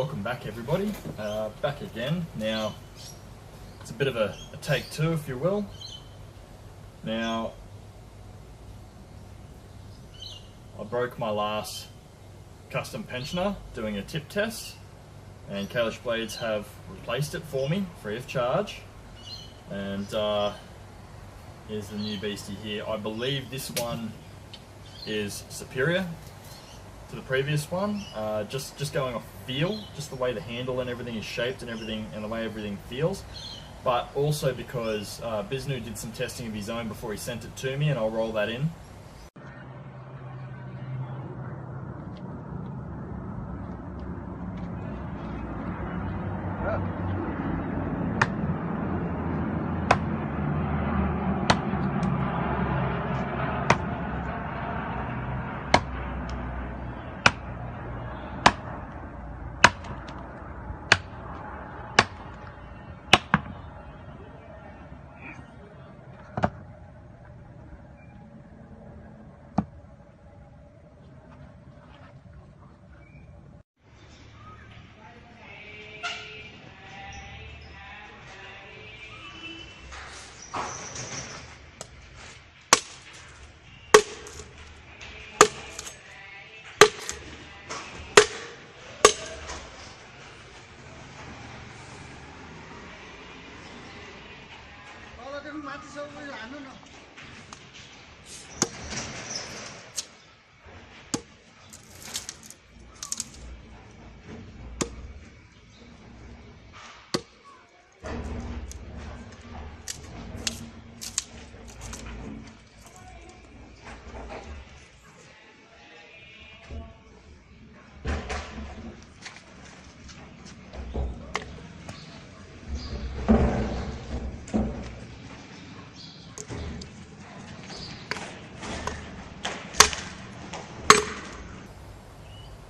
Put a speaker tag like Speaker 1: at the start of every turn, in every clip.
Speaker 1: welcome back everybody. Back again. Now, it's a bit of a take two, if you will. Now, I broke my last custom pensioner doing a tip test, and Kailash Blades have replaced it for me, free of charge. And here's the new beastie here. I believe this one is superior to the previous one, just going off feel, just the way the handle and everything is shaped and everything, and the way everything feels. But also because Biznu did some testing of his own before he sent it to me, and I'll roll that in.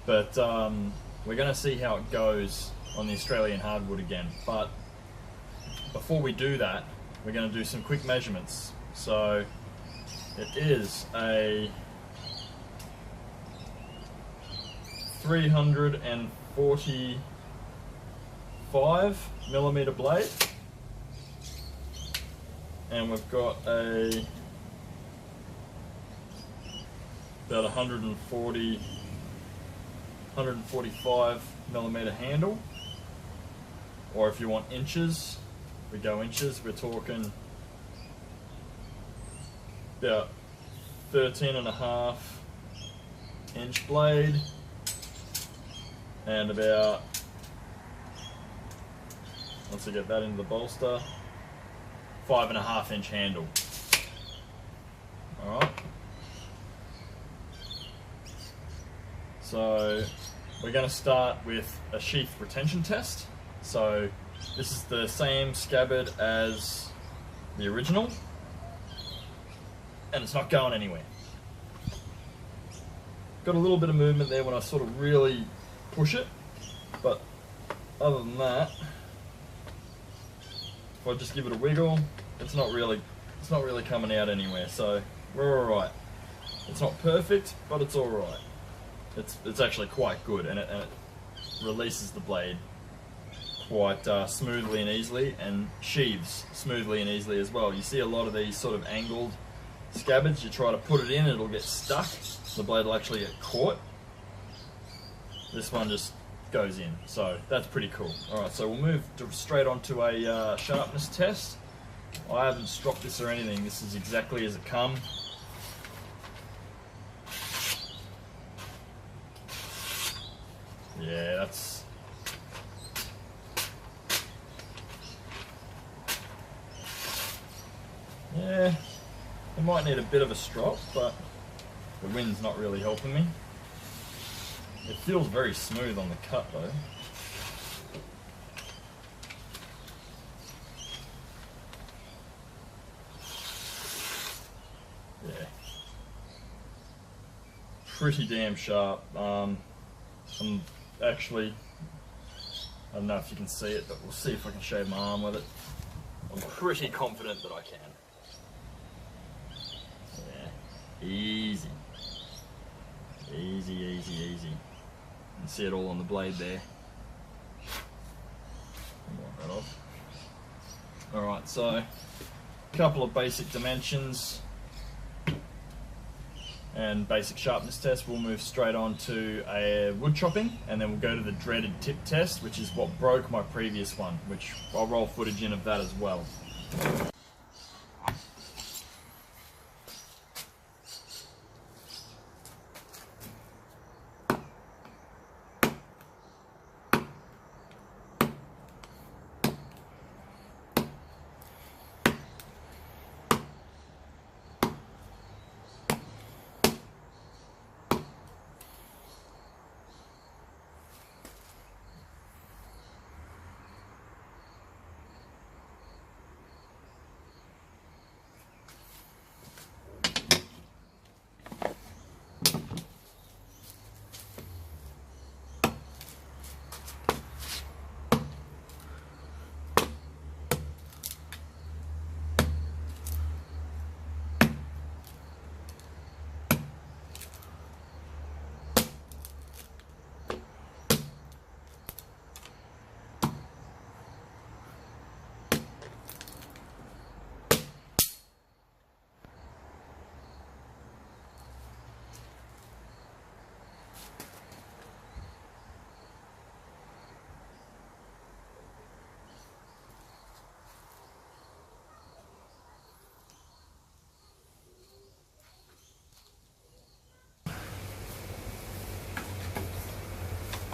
Speaker 1: But we're going to see how it goes on the Australian hardwood again. But before we do that, we're going to do some quick measurements. So it is a 345mm blade, and we've got a about 145mm handle, or if you want inches, we go inches. We're talking about 13.5 inch blade, and about, once I get that into the bolster, 5.5 inch handle. All right. So we're going to start with a sheath retention test. So this is the same scabbard as the original, and it's not going anywhere. Got a little bit of movement there when I sort of really push it, but other than that, if I just give it a wiggle, it's not really coming out anywhere. So we're all right. It's not perfect, but it's all right. It's actually quite good, and it releases the blade quite smoothly and easily, and sheathes smoothly and easily as well. You see a lot of these sort of angled scabbards, you try to put it in, it'll get stuck, the blade will actually get caught. This one just goes in, so that's pretty cool. Alright, so we'll move straight on to a sharpness test. I haven't stropped this or anything, this is exactly as it comes. Yeah, that's... yeah, it might need a bit of a strop, but the wind's not really helping me. It feels very smooth on the cut though. Yeah. Pretty damn sharp. I'm actually, I don't know if you can see it, but we'll see if I can shave my arm with it. I'm pretty confident that I can. Yeah, easy. Easy, easy, easy. You can see it all on the blade there. So, a couple of basic dimensions and basic sharpness test. We'll move straight on to a wood chopping, and then we'll go to the dreaded tip test, which is what broke my previous one, which I'll roll footage in of that as well.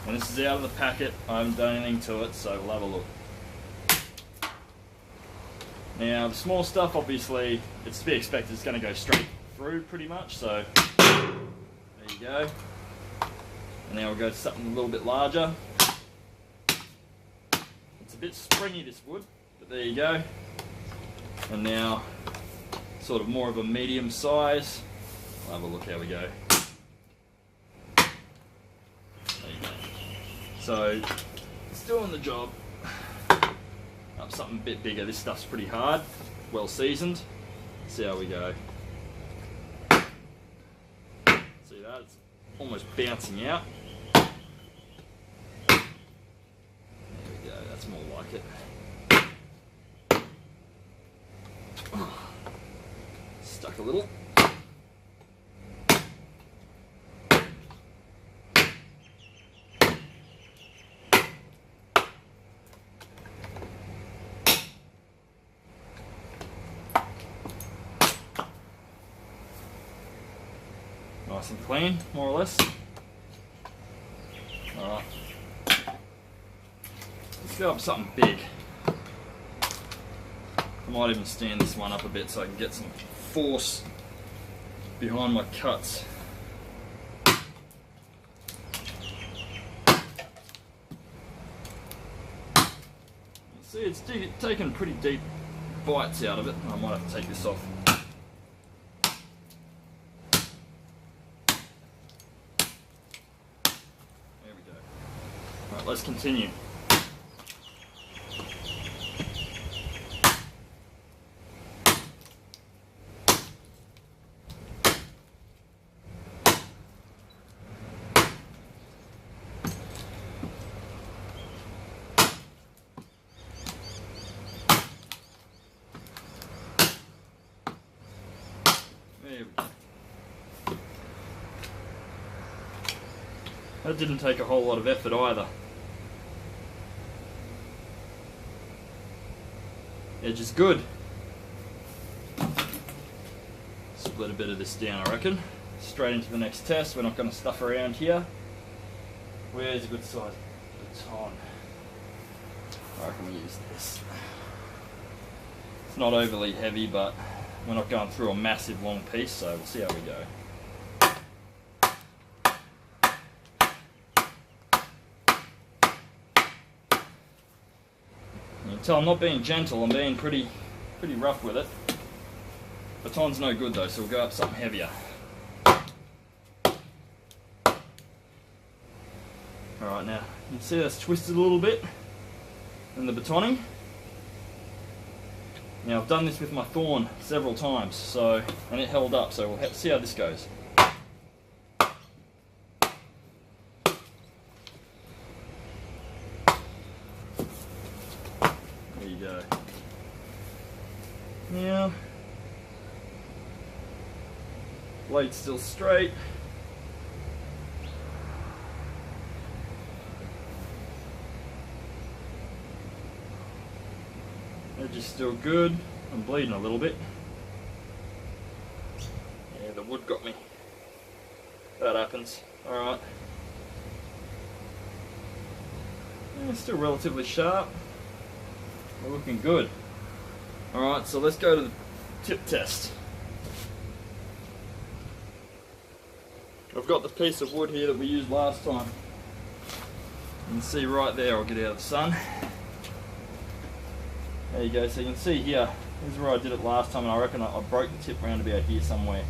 Speaker 1: And this is out of the packet. I haven't done anything to it, so we'll have a look. Now, the small stuff, obviously, it's to be expected. It's going to go straight through pretty much, so there you go. And now we'll go to something a little bit larger. It's a bit springy, this wood, but there you go. And now, sort of more of a medium size. We'll have a look how we go. So, it's doing the job. Up something a bit bigger. This stuff's pretty hard, well seasoned. See how we go. See that? It's almost bouncing out. There we go, that's more like it. Stuck a little. Nice and clean, more or less. Alright. Let's go up something big. I might even stand this one up a bit so I can get some force behind my cuts. See, it's taken pretty deep bites out of it. I might have to take this off. Let's continue. There we go. That didn't take a whole lot of effort either. Edge is good. Split a bit of this down, I reckon. Straight into the next test. We're not going to stuff around here. Where's a good size baton? I reckon we use this. It's not overly heavy, but we're not going through a massive long piece, so we'll see how we go. You can tell I'm not being gentle, I'm being pretty rough with it. Baton's no good though, so we'll go up something heavier. Alright, now you can see that's twisted a little bit in the batoning. Now I've done this with my thorn several times, so and it held up, so we'll see how this goes. There you go. Now, blade's still straight. Edge is still good. I'm bleeding a little bit. Yeah, the wood got me. That happens. Alright. Yeah, still relatively sharp. We're looking good. Alright, so let's go to the tip test. I've got the piece of wood here that we used last time. You can see right there, I'll get out of the sun. There you go, so you can see here, this is where I did it last time, and I reckon I broke the tip round about here somewhere.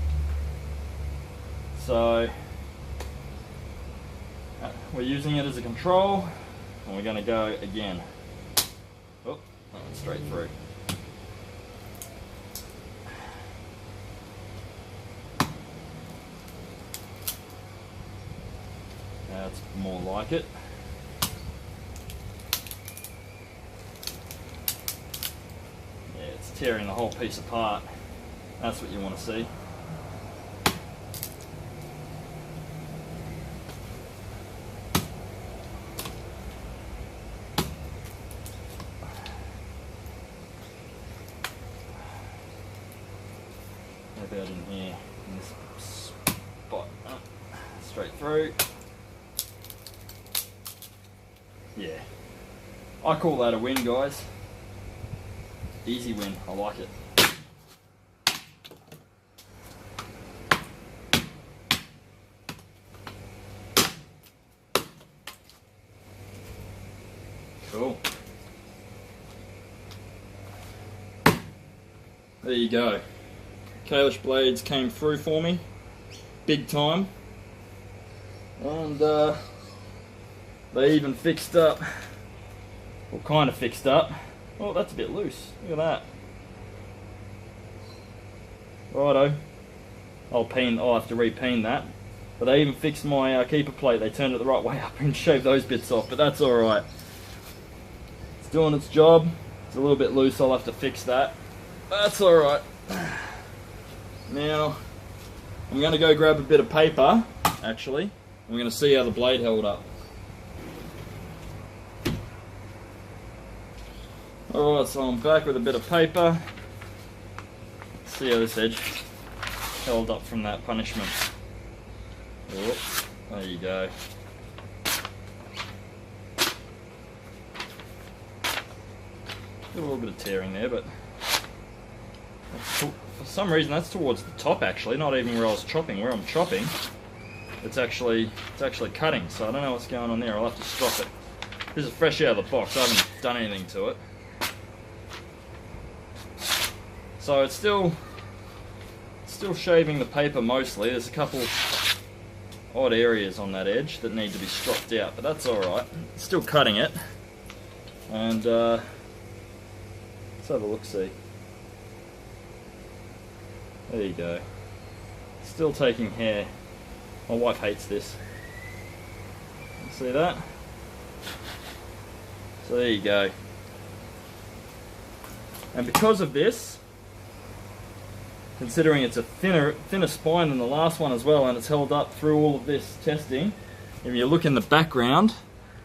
Speaker 1: So, we're using it as a control, and we're going to go again. Oh, that went straight through. That's more like it. Tearing the whole piece apart. That's what you want to see. How about in here, in this spot? Straight through. Yeah. I call that a win, guys. Easy win, I like it. Cool. There you go. Kailash Blades came through for me, big time. And they even fixed up, or kind of fixed up. Oh, that's a bit loose. Look at that. Righto. I'll have to re-peen that. But they even fixed my keeper plate. They turned it the right way up and shaved those bits off, but that's alright. It's doing its job. It's a little bit loose, I'll have to fix that. That's alright. Now, I'm going to go grab a bit of paper, actually. I'm going to see how the blade held up. Alright, so I'm back with a bit of paper. Let's see how this edge held up from that punishment. Oh, there you go. A little bit of tearing there, but for some reason that's towards the top actually, not even where I was chopping. Where I'm chopping, it's actually cutting, so I don't know what's going on there. I'll have to stop it. This is fresh out of the box, I haven't done anything to it. So it's still shaving the paper mostly. There's a couple odd areas on that edge that need to be stropped out, but that's alright. Still cutting it. And let's have a look-see. There you go. Still taking hair. My wife hates this. See that? So there you go. And because of this, considering it's a thinner spine than the last one as well, and it's held up through all of this testing, if you look in the background,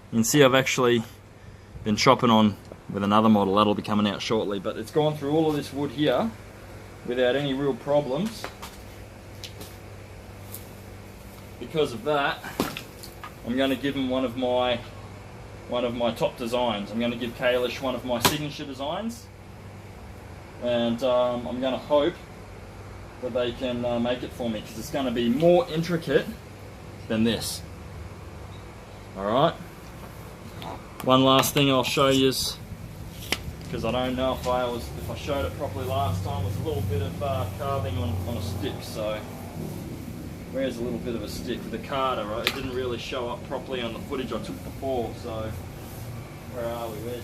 Speaker 1: you can see I've actually been chopping on with another model that'll be coming out shortly, but it's gone through all of this wood here without any real problems. Because of that, I'm going to give them one of my top designs. I'm going to give Kailash one of my signature designs, and I'm going to hope that they can make it for me, because it's going to be more intricate than this. Alright, one last thing I'll show you, because I don't know if I showed it properly last time, was a little bit of carving on a stick. So where's a little bit of a stick? The carder, right? It didn't really show up properly on the footage I took before, so where are we? Where's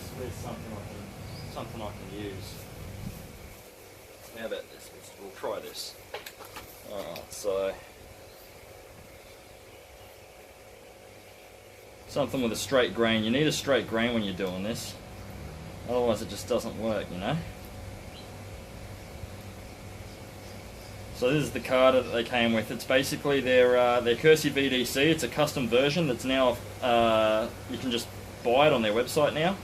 Speaker 1: something I can use? How about this? We'll try this. Alright, so something with a straight grain. You need a straight grain when you're doing this, otherwise it just doesn't work, you know. So this is the card that they came with. It's basically their Cursi VDC. It's a custom version that's now, you can just buy it on their website now.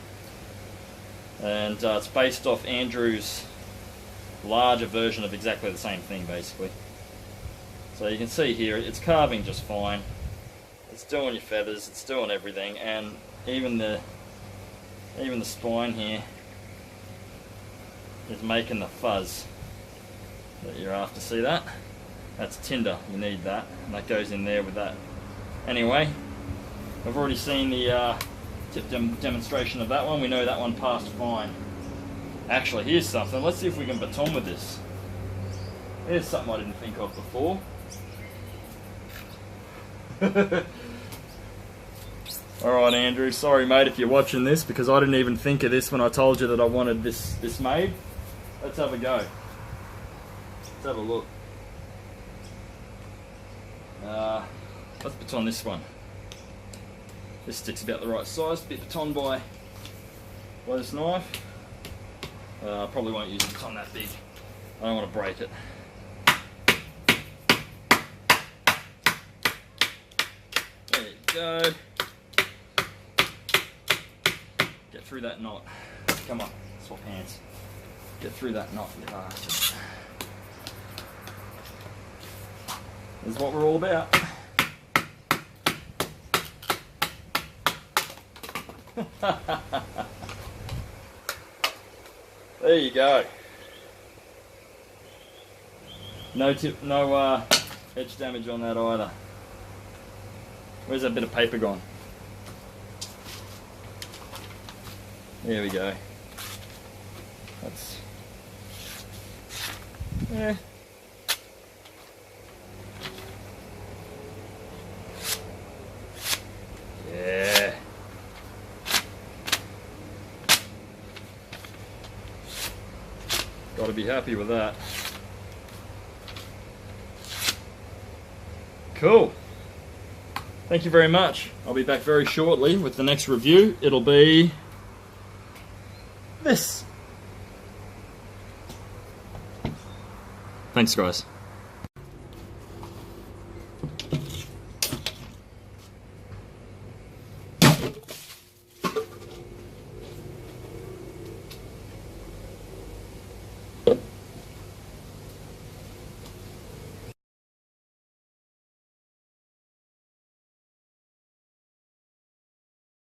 Speaker 1: And it's based off Andrew's larger version of exactly the same thing, basically. So you can see here, it's carving just fine. It's doing your feathers, it's doing everything, and even the spine here is making the fuzz that you're after. See that? That's tinder, you need that, and that goes in there with that. Anyway, I've already seen the tip demonstration of that one. We know that one passed fine. Actually, here's something. Let's see if we can baton with this. Here's something I didn't think of before. Alright, Andrew, sorry mate if you're watching this, because I didn't even think of this when I told you that I wanted this made. Let's have a go. Let's have a look. Let's baton this one. This stick's about the right size to be batoned by this knife. I probably won't use a baton that big. I don't want to break it. There you go. Get through that knot. Come on, swap hands. Get through that knot, you bastard. This is what we're all about. There you go. No edge damage on that either. Where's that bit of paper gone? There we go. That's... yeah. Yeah. Got to be happy with that. Cool. Thank you very much. I'll be back very shortly with the next review. It'll be this. Thanks, guys.